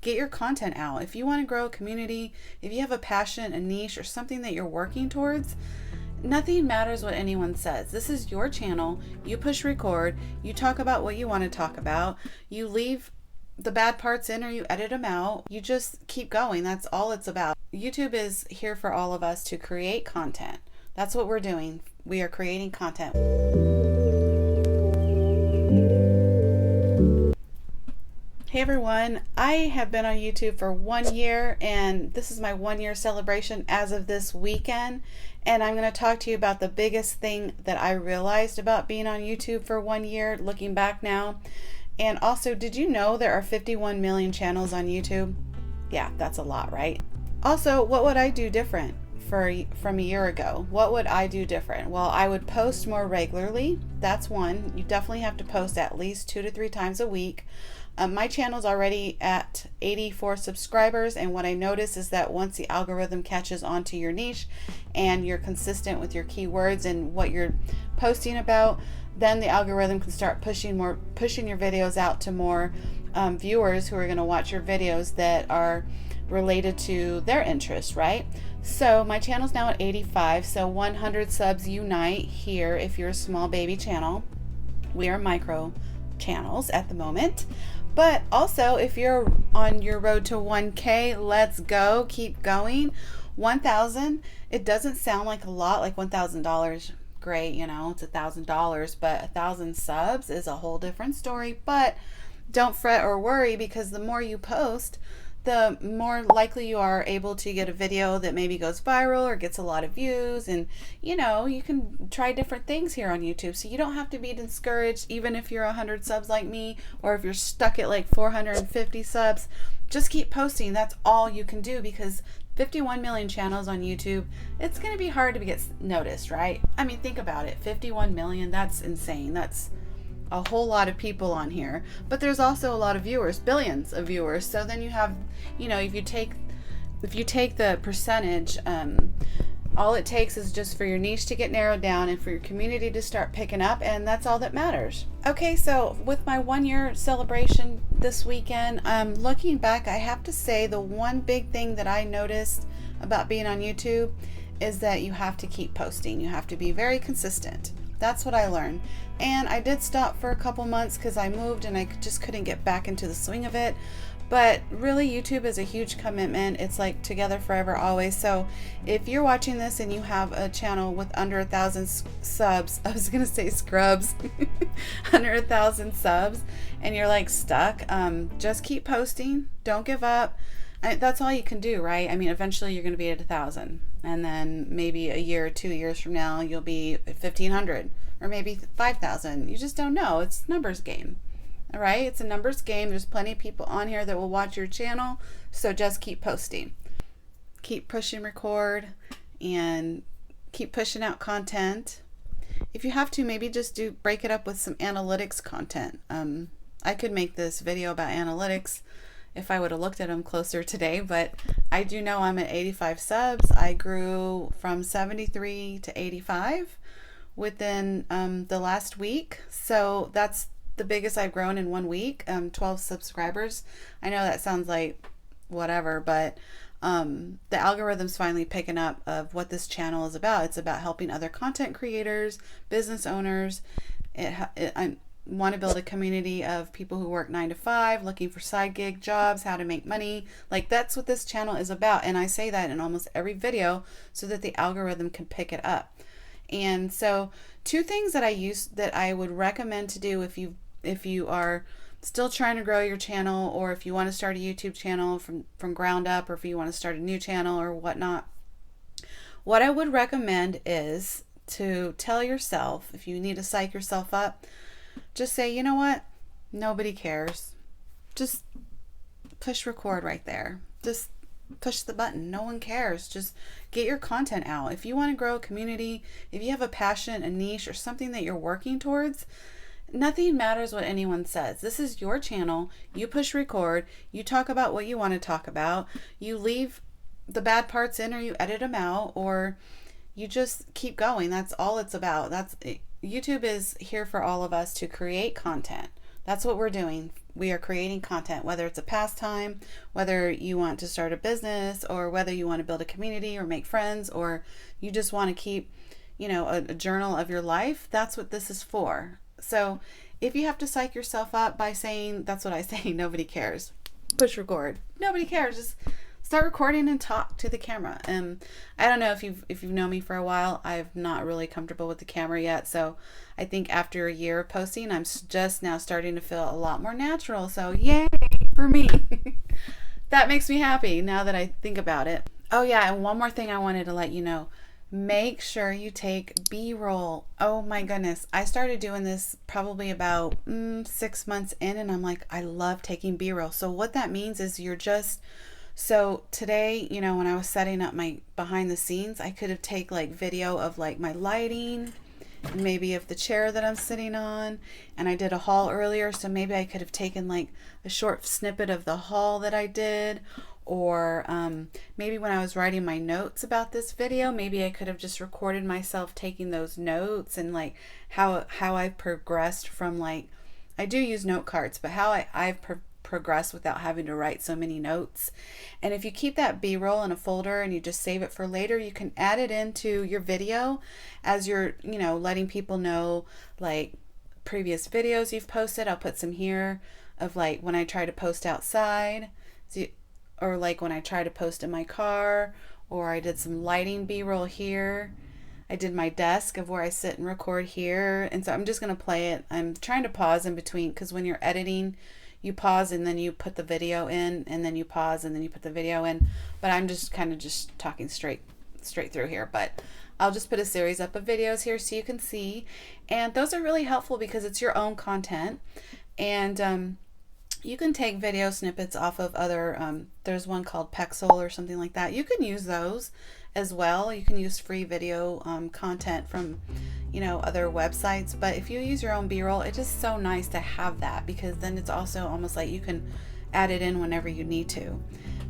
Get your content out. If you want to grow a community, if you have a passion, a niche, or something that you're working towards, nothing matters what anyone says. This is your channel. You push record. You talk about what you want to talk about. You leave the bad parts in or you edit them out. You just keep going. That's all it's about. YouTube is here for all of us to create content. That's what we're doing. We are creating content. Hey everyone, I have been on YouTube for 1 year and this is my 1 year celebration as of this weekend, and I'm going to talk to you about the biggest thing that I realized about being on YouTube for 1 year, looking back now. And also, did you know there are 51 million channels on YouTube? Yeah, that's a lot, right? Also, what would I do different from a year ago? What would I do different? Well, I would post more regularly. That's one. You definitely have to post at least 2 to 3 times a week. My channel's already at 84 subscribers, and what I notice is that once the algorithm catches on to your niche and you're consistent with your keywords and what you're posting about, then the algorithm can start pushing your videos out to more viewers who are going to watch your videos that are related to their interests, right? So my channel's now at 85, so 100 subs unite here if you're a small baby channel. We are micro channels at the moment. But also, if you're on your road to 1K, let's go, keep going. 1,000, it doesn't sound like a lot, like $1,000, great, you know, it's $1,000, but 1,000 subs is a whole different story. But don't fret or worry, because the more you post, the more likely you are able to get a video that maybe goes viral or gets a lot of views. And you know, you can try different things here on YouTube, so you don't have to be discouraged even if you're 100 subs like me, or if you're stuck at like 450 subs. Just keep posting. That's all you can do, because 51 million channels on YouTube, it's going to be hard to get noticed, right? I mean, think about it. 51 million, that's insane. That's a whole lot of people on here, but there's also a lot of viewers, billions of viewers. So then you have, you know, if you take the percentage, all it takes is just for your niche to get narrowed down and for your community to start picking up, and that's all that matters. Okay, so with my 1 year celebration this weekend, looking back, I have to say the one big thing that I noticed about being on YouTube is that you have to keep posting. You have to be very consistent. That's what I learned. And I did stop for a couple months because I moved and I just couldn't get back into the swing of it. But really, YouTube is a huge commitment. It's like together forever always. So if you're watching this and you have a channel with under 1,000 subs, I was gonna say scrubs, under 1,000 subs, and you're like stuck, just keep posting. Don't give up. That's all you can do, right? I mean, eventually you're going to be at 1,000, and then maybe a year or 2 years from now you'll be at 1,500 or maybe 5,000. You just don't know. It's a numbers game. All right, it's a numbers game. There's plenty of people on here that will watch your channel, so just keep posting. Keep pushing record and keep pushing out content. If you have to, maybe just break it up with some analytics content. I could make this video about analytics if I would have looked at them closer today, but I do know I'm at 85 subs. I grew from 73 to 85 within the last week. So that's the biggest I've grown in 1 week, 12 subscribers. I know that sounds like whatever, but the algorithm's finally picking up of what this channel is about. It's about helping other content creators, business owners. I want to build a community of people who work 9 to 5, looking for side gig jobs, how to make money. Like, that's what this channel is about. And I say that in almost every video so that the algorithm can pick it up. And so 2 things that I would recommend to do if you are still trying to grow your channel, or if you want to start a YouTube channel from ground up, or if you want to start a new channel or whatnot. What I would recommend is to tell yourself, if you need to psych yourself up, just say, you know what? Nobody cares. Just push record right there. Just push the button. No one cares. Just get your content out. If you want to grow a community, if you have a passion, a niche, or something that you're working towards, nothing matters what anyone says. This is your channel. You push record. You talk about what you want to talk about. You leave the bad parts in or you edit them out, or you just keep going. That's all it's about. YouTube is here for all of us to create content. That's what we're doing. we are creating content, whether it's a pastime, whether you want to start a business, or whether you want to build a community or make friends, or you just want to keep, a journal of your life. That's what this is for. So if you have to psych yourself up by saying, that's what I say, nobody cares, push record. Nobody cares. Just start recording and talk to the camera. I don't know if you've known me for a while, I'm not really comfortable with the camera yet. So I think after a year of posting, I'm just now starting to feel a lot more natural. So yay for me. That makes me happy now that I think about it. Oh yeah, and one more thing I wanted to let you know. Make sure you take B-roll. Oh my goodness. I started doing this probably about 6 months in, and I'm like, I love taking B-roll. So what that means is so today, when I was setting up my behind the scenes, I could have taken like video of like my lighting, and maybe of the chair that I'm sitting on. And I did a haul earlier, so maybe I could have taken like a short snippet of the haul that I did. Or maybe when I was writing my notes about this video, maybe I could have just recorded myself taking those notes, and like how I've progressed from, like, I do use note cards, but how I've progressed without having to write so many notes. And if you keep that B-roll in a folder and you just save it for later, you can add it into your video as you're, letting people know like previous videos you've posted. I'll put some here of like when I try to post outside. Or like when I try to post in my car, or I did some lighting B-roll here. I did my desk of where I sit and record here. And so I'm just going to play it. I'm trying to pause in between, because when you're editing, you pause and then you put the video in, and then you pause and then you put the video in. But I'm just kind of just talking straight through here. But I'll just put a series up of videos here so you can see. And those are really helpful because it's your own content. And you can take video snippets off of other, there's one called Pexel or something like that. You can use those as well. You can use free video content from, other websites. But if you use your own B-roll, it's just so nice to have that, because then it's also almost like you can add it in whenever you need to.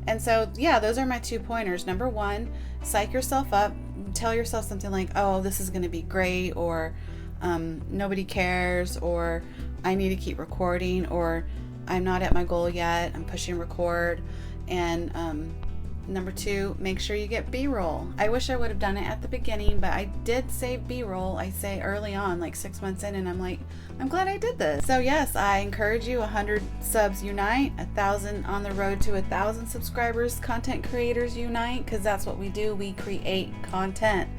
And so, yeah, those are my 2 pointers. Number 1, psych yourself up. Tell yourself something like, oh, this is going to be great, or nobody cares, or I need to keep recording, or I'm not at my goal yet, I'm pushing record. And number 2, make sure you get B-roll. I wish I would have done it at the beginning, but I did save B-roll, I say early on, like 6 months in, and I'm like, I'm glad I did this. So yes, I encourage you, 100 subs unite, 1,000 on the road to 1,000 subscribers, content creators unite, because that's what we do, we create content.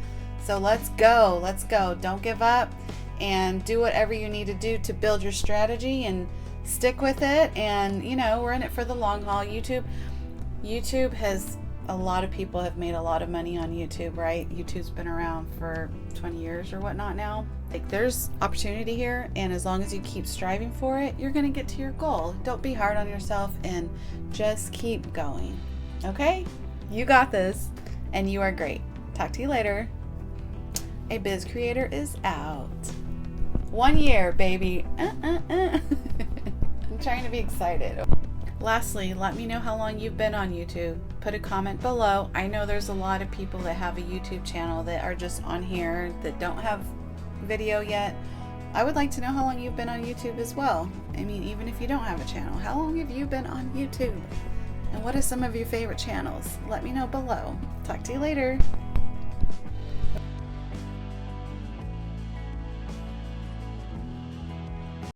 So let's go, don't give up, and do whatever you need to do to build your strategy, and stick with it. And we're in it for the long haul. YouTube has, a lot of people have made a lot of money on YouTube, right? YouTube's been around for 20 years or whatnot now. Like, there's opportunity here, and as long as you keep striving for it, you're gonna get to your goal. Don't be hard on yourself, and just keep going. Okay? You got this, and you are great. Talk to you later. A Biz Creator is out. 1 year, baby. I'm trying to be excited. Lastly, let me know how long you've been on YouTube. Put a comment below. I know there's a lot of people that have a YouTube channel that are just on here that don't have video yet. I would like to know how long you've been on YouTube as well. I mean, even if you don't have a channel, how long have you been on YouTube? And what are some of your favorite channels? Let me know below. Talk to you later.